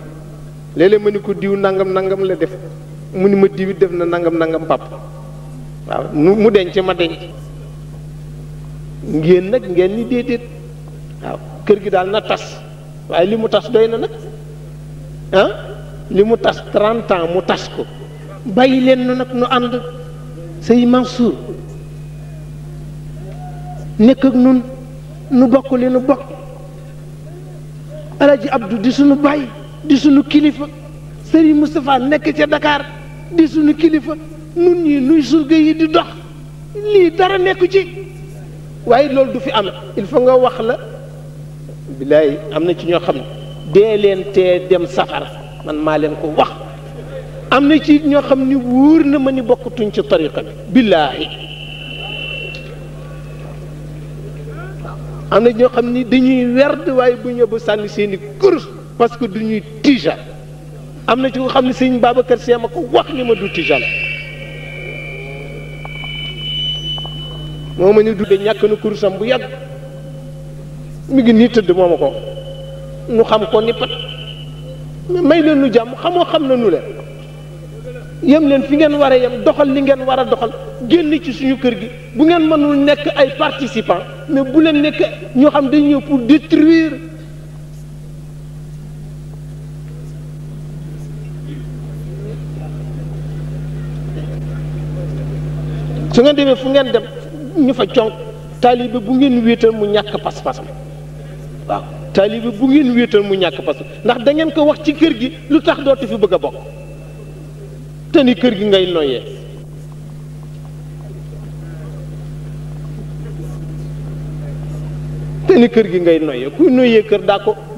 léeg-léeg ma ni ko diw nangam la def mu ni ma diwit def na nangam pap waaw mu denc ma denc ngeen nag ngeen ni déedéet waaw kër gi daal na tas waaye li mu tas doy na nag li mu tas 30 ans mu tas ko bàyyi leen nu nag nu ànd Sëñ Mansour nekk ak nun nu bokk li nu bokk Alaji Abdou di sunu baay di sunu kilifa Serigne Moustapha nekk ca Dakar di sunu kilifa nun ñi nuy surga yi di dox lii dara nekku ci waaye loolu du fi am il faut nga wax la bilaay am na ci ñoo xam ne dee leen tee dem safara man maa leen ko wax am na ci ñoo xam ni wóor na ma ni bokkatuñ ci tariqa bi billaahi am na ñoo xam ni dañuy werd waaye bu ñëw ba sànni seeni kurus parce que du ñuy tijaan am na ci ko xam ne sëñ Babacar Sy ma ko wax ni ma du tijaan moo ma ni dudde ñàkk na kurusam bu yàgg mi ngi nii tëdd moo ma ko nu xam ko ni pat may leen nu jàmm xam na nu leen yem leen fi ngeen war a yem doxal li ngeen war a doxal génn ci suñu kër gi bu ngeen mënul nekk ay participants mais bu leen nekk ñoo xam dañu ñëw pour détruire su ngeen demee fu ngeen dem ñu fa conk taalibe bu ngeen wéetal mu ñàkk pas-pasam waaw taalibe bu ngeen wéetal mu ñàkk parce que ndax da ngeen ko wax ci kër gi lu tax dootu fi bëgg a bokk te ni kër gi ngay noyyee te ni kër gi ngay noyyee kuy noyyee kër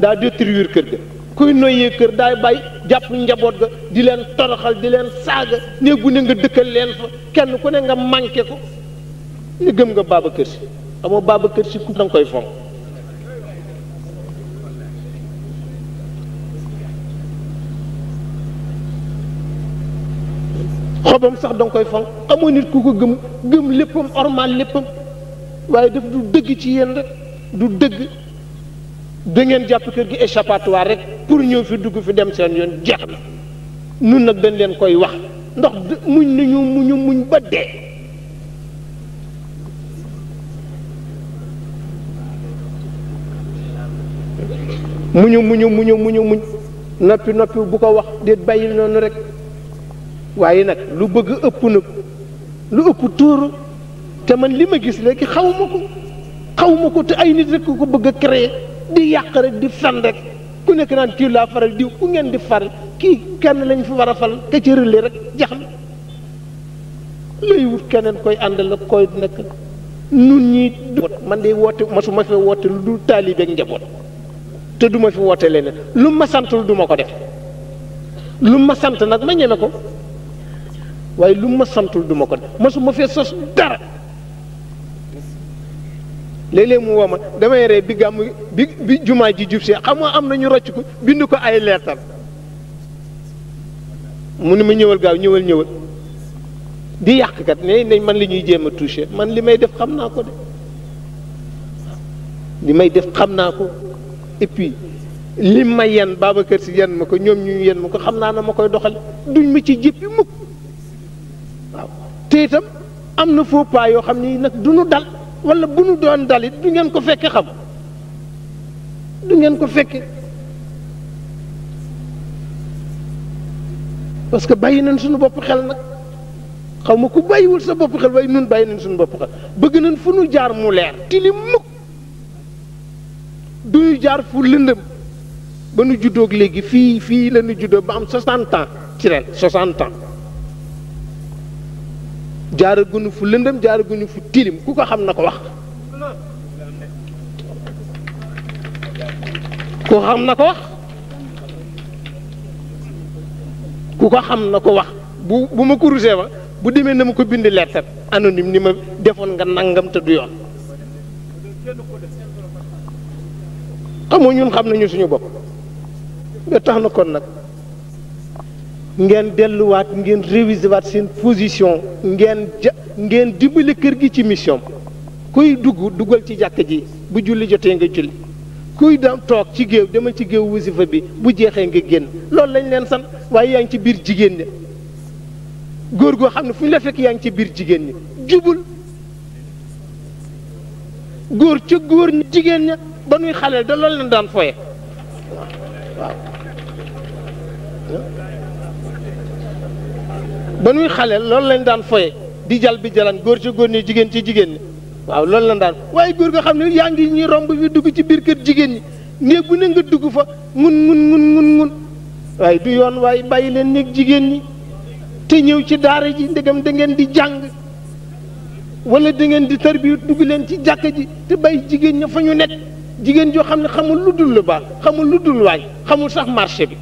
daa détruire kër ga kuy noyyee kër daay bàyyi jàpp njaboot ga di leen toroxal di leen saaga néeg bu ne nga dëkkal leen fa kenn ku ne nga manqué ko ni gëm nga Babacar Sy amoo Babacar Sy ku danga koy fonk xobam sax danga koy fonk amoo nit ku ko gëm léppam ormal léppam waaye daf du dëgg ci yéen rek du dëgg da ngeen jàpp kër gi échappatoire rek pour ñëw fi dugg fi dem seen yoon jeex na nun nag dañ leen koy wax ndax muñ nañu muñ ba dee muñ noppi bu ko wax déet bàyyil noonu rek waaye nag lu bëgg ëpp nag lu ëpp tuuru te man li ma gis léegi xawma ko te ay nit rek ko bëgg a créer di yàq rek di fen rek ku nekk naan kii laa faral diw ku ngeen di faral kii kenn lañ fi war a fal ka ci relais rek jax na lay wut keneen koy àndal la koy nekk nun ñi man de woote masuma fi woote lu dul taalibe ak njaboot te duma fi woote leneen lu ma santul duma ko def lu ma sant nag ma ñeme ko waaye lu ma santul duma ko def masuma fee sos dara léeg-léeg mu woo ma damay ree bi gàmm bi jumaa ji jub see xam nga am na ñu rocc ko bind ko ay leetar mu ne ma ñëwal gaaw ñëwal di yàqkat ne nañ man li ñuy jéem a touché man li may def xam naa ko de li may def xam naa ko et puis li ma yen Babacar Sy yen ma ko ñoom ñu yen ma ko xam naa na ma koy doxal duñ ma ci jéppi mukk waaw te itam am na faux pas yoo xam ni nag du nu dal wala bu nu doon dalit du ngeen ko fekke xam du ngeen ko fekke parce que bàyyi nañ suñu bopp xel nag xaw ma ku bàyyiwul sa bopp xel waaye nun bàyyi nañ suñu bopp xel bëgg nañ fu nu jaar mu leer tilim mukk du ñu jaar fu lëndëm ba nu juddoog léegi fii la nu juddoo ba am 60 ans ci ren 60 ans jaaraguñu fu lëndëm jaaraguñu fu tilim ku ko xam na ko wax ku xam na ko wax ku ko xam na ko wax bu ma ko rusee ba bu demee na ma ko bind lettre anonyme ni ma defoon nga nangam te du yoon xamoo ñun xam nañu suñu bopp ba tax na kon nag ngeen delluwaat ngeen réviser waat seen position ngeen dimbali kër gi ci mission kuy duggal ci jàkk ji bu julli jotee nga julli kuy dem toog ci géew demal ci géew wasifa bi bu jeexee nga génn loolu lañ leen sant waaye yaa ngi ci biir jigéen ñi góor goo xam ne fu ñu la fekk yaa ngi ci biir jigéen ñi jubul góor ca góor ñi jigéen ña ba nuy xaleel da loolu leen daan foye waaw ba nuy xaleel loolu lañ daan foye di jal bi jalan góor ca góor ñi jigéen ci jigéen ñi waaw loolu lañ daan waaye góor nga xam ne yaa ngi ñuy romb fi dugg ci biir kër jigéen ñi néeg bu ne nga dugg fa ngun waaye du yoon waaye bàyyi leen néeg jigéen ñi te ñëw ci daara ji ndegam da ngeen di jàng wala da ngeen di tarbiyu dugg leen ci jàkka ji te bàyyi jigéen ña fa ñu nekk jigéen joo xam ne xamul lu dul lu baax xamul lu dul waañ xamul sax marché bi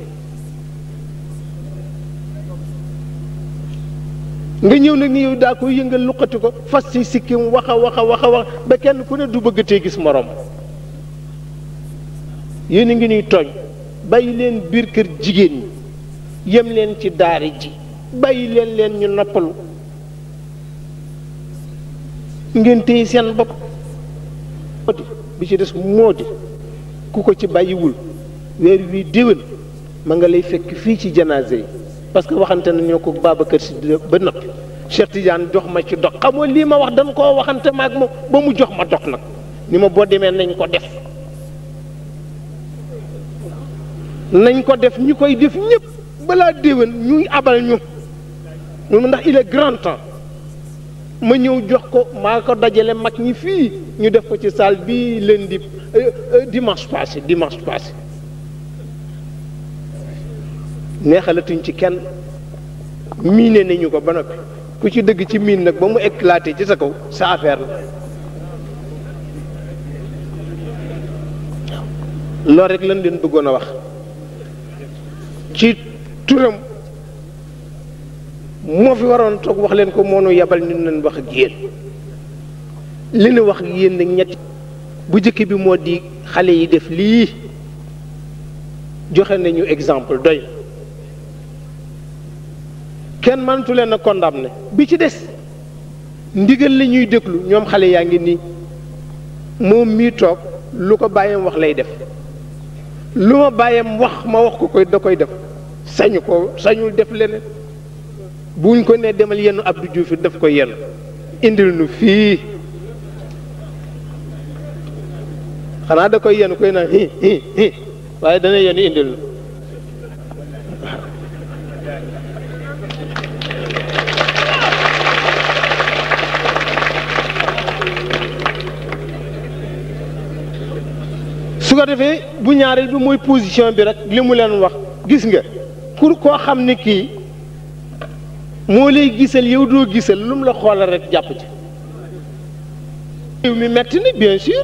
nga ñëw nag ni yow daa koy yëngal luqati ko fas ci sikkim wax ba kenn ku ne du bëgg tee gis morom yéen a ngi ñuy tooñ bàyyi leen biir kër jigéen ñi yem leen ci daara ji bàyyi leen ñu noppalu ngeen téye seen bopp bi ci des moo di ku ko ci bàyyiwul weer wi déwén ma nga lay fekk fii ci janaase yi parce que waxante nañoo ko Babacar Sy ba noppi Cheikh Tidiane jox ma ci dog xamoo lii ma wax dañ koo waxante maag moom ba mu jox ma dog nag ni ma boo demee nañ ko def ñi koy def ñëpp balaa déwén ñu abal ñu ndax il est grand temps ma ñëw jox ko maa ko dajale mag ñi fii ñu def ko ci salle bi lundi dimanche passé neexalatuñ ci kenn miine nañu ko ba noppi ku ci dëgg ci miin nag ba mu éclaté ci sa kaw sa affaire la loolu rek lañ leen bëggoon a wax ci turam moo fi waroon toog wax leen ko moo nu yabal ñu leen wax ak yéen li nu wax ak yéen nag ñetti bu jëkk bi moo di xale yi def lii joxe nañu exemple doy kenn mënatu leen a condamné bi ci des ndigal la ñuy déglu ñoom xale yaa ngi nii moom mii toog lu ko bàyyam wax lay def lu ma bàyyam wax ma wax ko koy da koy def sañul def leneen buñ ko nee demal yenn Abdou Diouf daf ko yenn indil nu fii xanaa da koy yenn koy naan hi waaye dana yenn indil nu su ko defee bu ñaareel bi mooy position bi rek li mu leen wax gis nga pour koo xam ni kii moo lay gisal yow doo gisal lu mu la xoolal rek jàpp ci réew mi metti ni bien sûr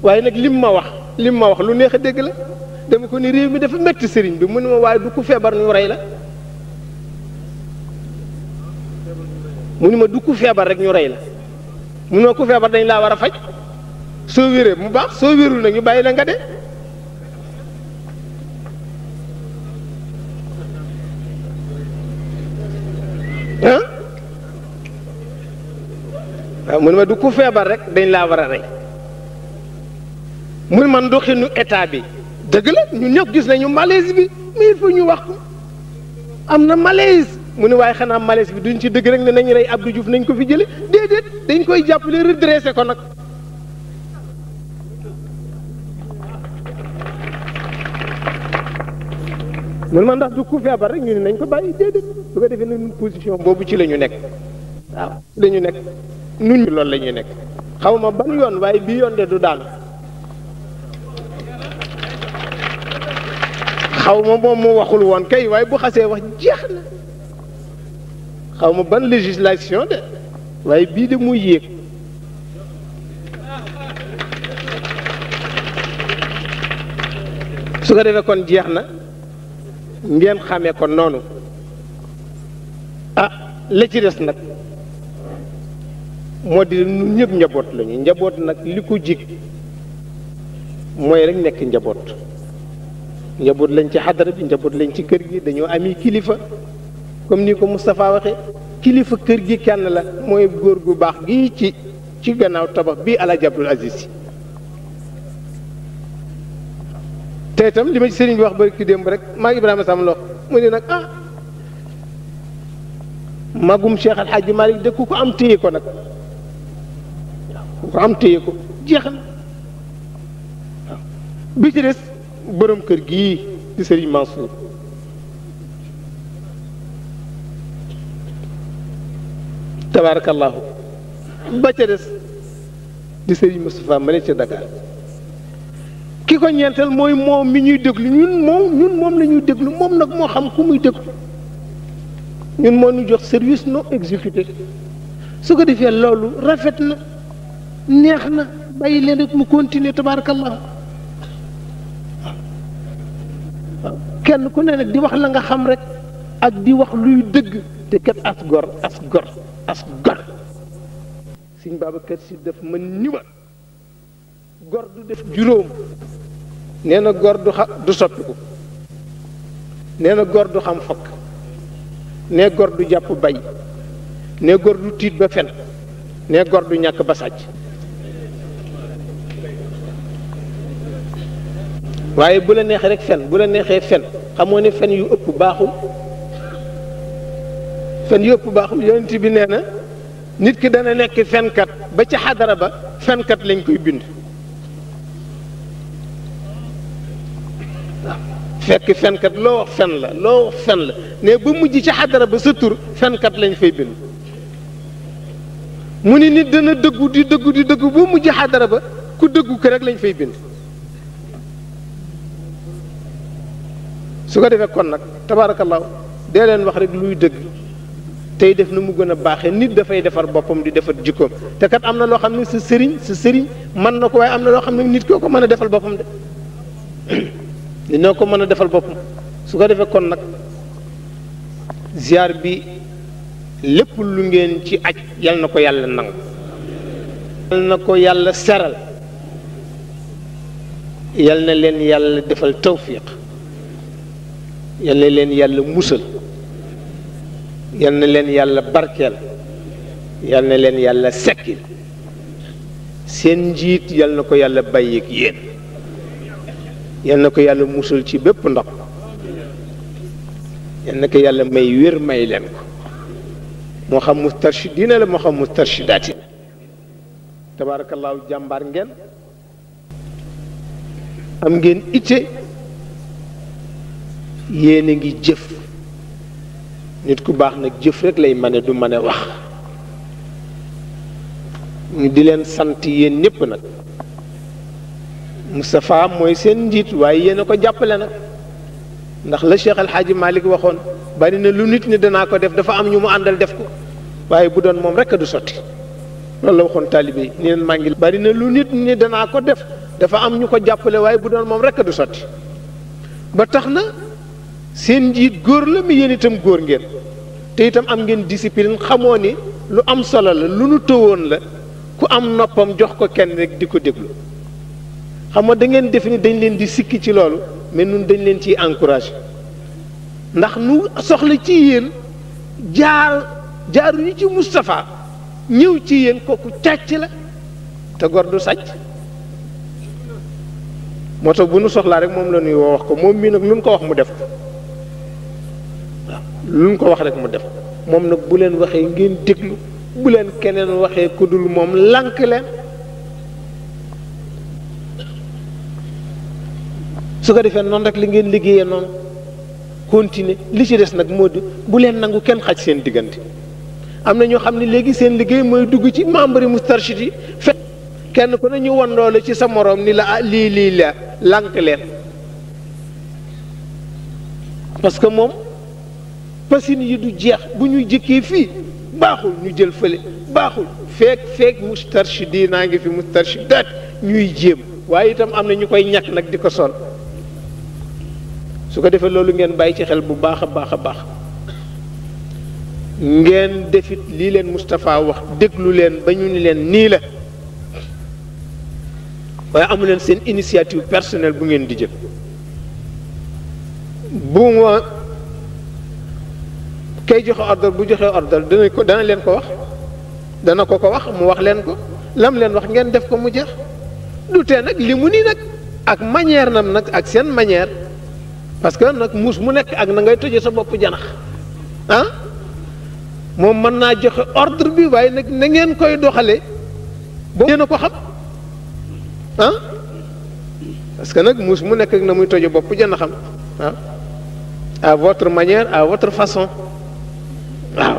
waaye nag lim ma wax lu neex a dégg la dama ko ni réew mi dafa metti sëriñ bi mu ne ma waaye du ku feebar ñu rey la mu ne ma du ku feebar rek ñu rey la mu ne ma ku feebar dañ laa war a faj soo wéree mu baax soo wérul nag ñu bàyyi la nga de waaw mu ne ma du ku feebar rek dañ laa war a rey mu ne man doxinu état bi dëgg la ñun ñëpp gis nañu malaise bi mais il faut ñu wax ko am na malaise mu ne waaye xanaa malaise bi duñ ci dëgg rek ne nañ rey Abdou Diouf nañ ko fi jële déedéet dañ koy jàppale redressé ko nag mun ma ndax du ku feebar rek ñu ne nañ ko bàyyi déedéet su ko defee ne position boobu ci la ñu nekk waaw la ñu nekk nun loolu la ñuy nekk xaw ma ban yoon waaye bii yoon de du daanu xaw ma moom mu waxul woon kay waaye bu xasee wax jeex na xaw ma ban législation de waaye bii de muy yéeg su ko defee kon jeex na ngeen xamee ko noonu ah la ci des nag moo di ñun ñëpp njaboot lañu njaboot nag li ko jig mooy rek nekk njaboot lañ ci xadara bi njaboot lañ ci kër gi dañoo ami kilifa comme ni ko Moustapha waxee kilifa kër gi kenn la mooy góor gu baax gi ci gannaaw tabax bii Alaaji Abdul Aziz Si te itam li ma ci sëriñ bi wax bari ki démb rek maa ngi Ibrahima Sam loo mu ne nag magum Cheikh Al Hadji Malick de ku ko am téye ko nag ku ko am téye ko jeex na waaw bi ci des borom kër gii di sëriñ Mansour tabarakallahu ba ca des di sëriñ Moustapha ma ne ca Dakar ki ko ñeenteel mooy moom mi ñuy déglu ñun moom la ñuy déglu moom nag moo xam ku muy déglu ñun moo ñu jox service non exécuté su ko defee loolu rafet na neex na bàyyi leen rek mu continuer tabarakallah waaw kenn ku ne nag di wax la nga xam rek ak di wax luy dëgg te kat as gor Sëñ Babacar Si daf mën ni ma gor du def juróom nee na gor du soppiku nee na gor du xam fokk nee gor du jàpp bay nee gor du tiit ba fen nee gor du ñàkk ba sàcc waaye bu la neexee rek fen bu la neexee fen xamoo ne fen yu ëpp baaxul yonent bi nee na nit ki dana nekk fenkat ba ci xadara ba fenkat lañ koy bind fekk fenkat loo wax fen la ne ba mujj ci xadara ba sa tur fenkat lañ fay bind mu ni nit dana dëggu di dëggu di dëggu boo mujj xadara ba ku dëggu ko rek lañ fay bind. su ko defee kon nag tabaarakallaahu dee leen wax rek luy dëgg tey def na mu gën a baaxee nit dafay defar boppam di defar jikkoom te kat am na loo xam ne sa sëriñ mën na ko waaye am na loo xam ne nit koo ko mën a defal boppam de dina ko mën a defal boppam. su ko defee kon nag ziar bi lépp lu ngeen ci aj yal na ko yàlla nangu, yal na ko yàlla seral, yal na leen yàlla defal tawfiq, yal na leen yàlla musal, yal na leen yàlla barkeel, yal na leen yàlla sekkil. seen njiit yal na ko yàlla bàyyeeg yéen, yal na ko yàlla musal ci bépp ndox, yal na ko yàlla may wér may leen ko, moo xam mustarshidina la moo xam mustarshidaati la. tabaarakallaahu jàmbaar ngeen, am ngeen itte, yéen a ngi jëf. nit ku baax nag jëf rek lay mane du mën a wax. ñu di leen sant yéen ñëpp nag. Moustapha mooy seen njiit waaye yéen a ko jàppale nag, ndax la Cheikh El Hadji Malick waxoon bari na lu nit ñi danaa ko def dafa am ñu mu àndal def ko, waaye bu doon moom rek a du sotti. loolu la waxoon taalibe yi ni leen maa ngi bari na lu nit ñi danaa ko def dafa am ñu ko jàppale waaye bu doon moom rek a du sotti. ba tax na seen njiit góor la mi yéen itam góor ngeen, te itam am ngeen discipline. xamoo ni lu am solo la, lu nu tëwoon la ku am noppam jox ko kenn rek di ko déglu. xam nga da ngeen def ni dañ leen di sikki ci loolu, mais nun dañ leen ciy encouragé, ndax nu soxla ci yéen jaaruñu ci Moustapha ñëw ci yéen kooku càcc la te gor du sàcc. moo tax bu nu soxlaa rek moom la ñuy woo wax ko, moom mii nag lu ñu ko wax mu def ko. waaw lu ñu ko wax rek mu def ko. moom nag bu leen waxee ngeen déglu, bu leen keneen waxee ku dul moom lànk leen. su ko defee noonu rek li ngeen liggéeyee noonu continuer. li ci des nag moo di bu leen nangu kenn xaj seen diggante. am na ñoo xam ne léegi seen liggéey mooy dugg ci membre yi Moustarchid yi fekk kenn ku ne ñu won loolu ci sa moroom ni la lii la lànk leen. parce que moom pasine yi du jeex, bu ñu jëkkee fii baaxul ñu jël fële baaxul, feek Moustarchid yi naa ngi fi Moustarchidaat ñuy jéem, waaye itam am na ñu koy ñàkk nag di ko sol. su ko defee loolu ngeen bàyyi ci xel bu baax a baax a baax. ngeen defit lii leen Moustapha wax, déglu leen ba ñu ni leen nii la, waaye amu leen seen initiative personnelle bu ngeen di jël. bu ma kay joxe ordre bu joxe ordre dana leen ko wax, dana ko wax mu wax leen ko, lam leen wax ngeen def ko mu jeex. du tee nag li mu nii nag ak manière nam nag ak seen manière, parce que nag muus mu nekk ak na ngay toje sa bopp janax ah. moom mën naa joxe ordre bi waaye nag na ngeen koy doxalee boo ngeen a ko xam ah, parce que nag muus mu nekk ak na muy toje bopp janaxam ah, à votre manière, à votre façon. waaw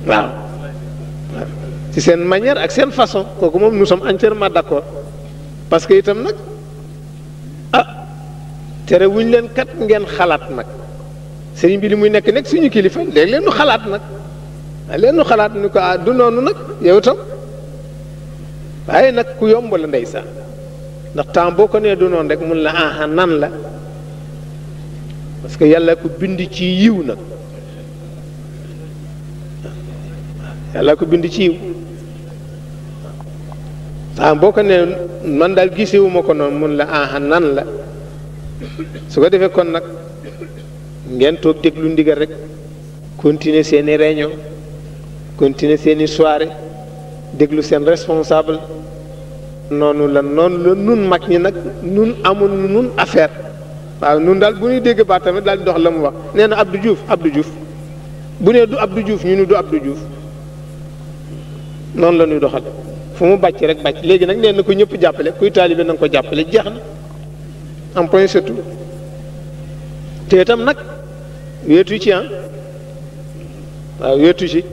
waaw ci seen manière ak seen façon, kooku moom nous sommes entièrement d'accord. parce que itam nag tere wuñ leen kat ngeen xalaat nag sëriñ bi li muy nekk nekk suñu kilifa léegi leen nu xalaat nag, leen nu xalaat ni ko du noonu nag yow itam. waaye nag ku yomb la ndeysaan, ndax temps boo ko nee du noonu rek mun la nan la, parce que yàlla ko bind ci yiw nag, yàlla ko bind ci yiw. temps boo ko nee man daal gisewuma ko noonu mun la nan la. su ko defee kon nag ngeen toog déglu ndigal rek, continuer seeni réunion, continuer seeni soirée, déglu seen responsable. noonu la nun mag ñi nag nun amul nun affaire. waaw nun daal bu ñuy dégg baat tamit daal di dox la mu wax. nee na Abdou Diouf bu nee du Abdou Diouf ñu ni du Abdou Diouf, noonu la ñuy doxal. fu mu bàcc rek bàcc. léegi nag nee na ko ñëpp jàppale, kuy taalibe na nga ko jàppale, jeex na en point surtout. te itam nag weetu ci waaw weetu ci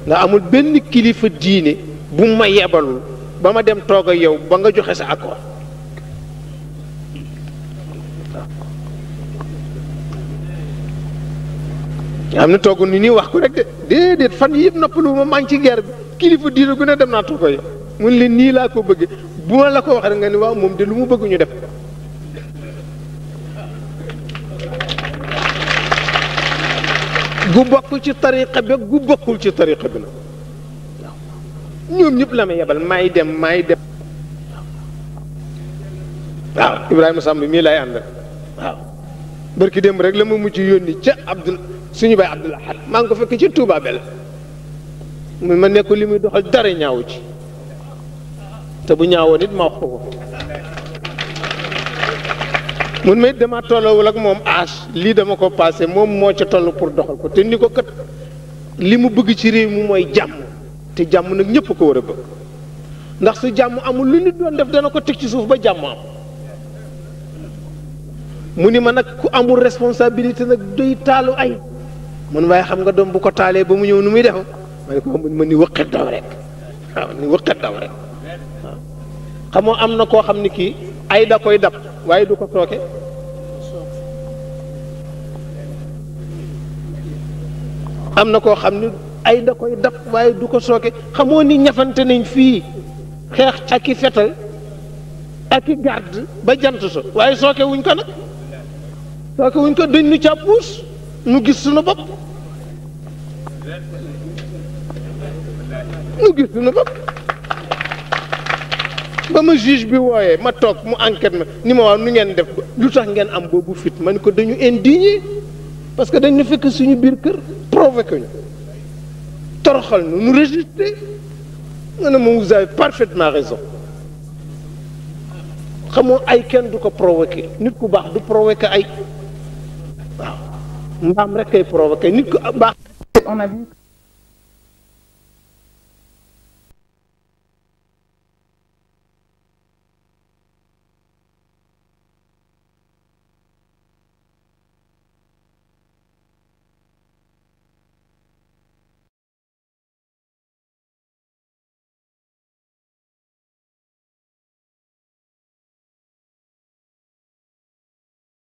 nga amul benn kilifa diine bu ma yebalul ba ma dem toog ak yow ba nga joxe sa accord am na toogu ni nii wax ko rek de déedéet fan yëpp noppalu ma maa ngi ci guerre bi kilifa diine gu ne dem naa toog ak yow mun leen nii laa ko bëgge bu ma la ko wax rek nga ni waaw moom de lu mu bëgg ñu def gu bokk ci tariqa bi gu bokkul ci tariqa bi nag waaw ñoom ñëpp la ma yebal maay dem waaw Ibrahima Samb mii lay àndal waaw barki dem rek la ma mujj yónni ca Abdul suñu baay Abdul Ahad maa ngi ko fekk ci Touba Bel ma nekk li muy doxal dara ñaawu ci te bu ñaawoon it ma wax ko mun ma it dama tollawul ak moom âge lii dama ko passé moom moo ca toll pour doxal ko te ni ko kat li mu bëgg ci réew mi mooy jàmm te jàmm nag ñëpp ko war a bëgg ndax su jàmm amul lu nit doon def dana ko teg ci suuf ba jàmm am mu ni ma nag ku amul responsabilité nag doy taalu ay mun waaye xam nga doom bu ko taalee ba mu ñëw nu muy def ma ne ko ma ni wëqet daw rek waaw ni wëqet daw rek waaw xamoo am na koo xam ni kii ay da koy dab waaye du ko sooke am na koo xam ni ay da koy dab waaye du ko sooke xamoo ni ñafante nañ fii xeex ak i fetal ak i garde ba jant so waaye sooke wuñ ko nag sooke wuñ ko dañ nu càppuus nu gis suñu bopp ba ma juge bi wooyee ma toog mu enquête ma ni ma waaw nu ngeen def lu tax ngeen am boobu fit ma ni ko dañu indigné parce que dañu fekk suñu biir kër provoqué ñu toroxal nu résister nga ne moom vous avez parfaitement raison xamoo ay kenn du ko provoqué nit ku baax du provoqué ay waaw mbaam rek kay provoqué nit ku baax. On a vu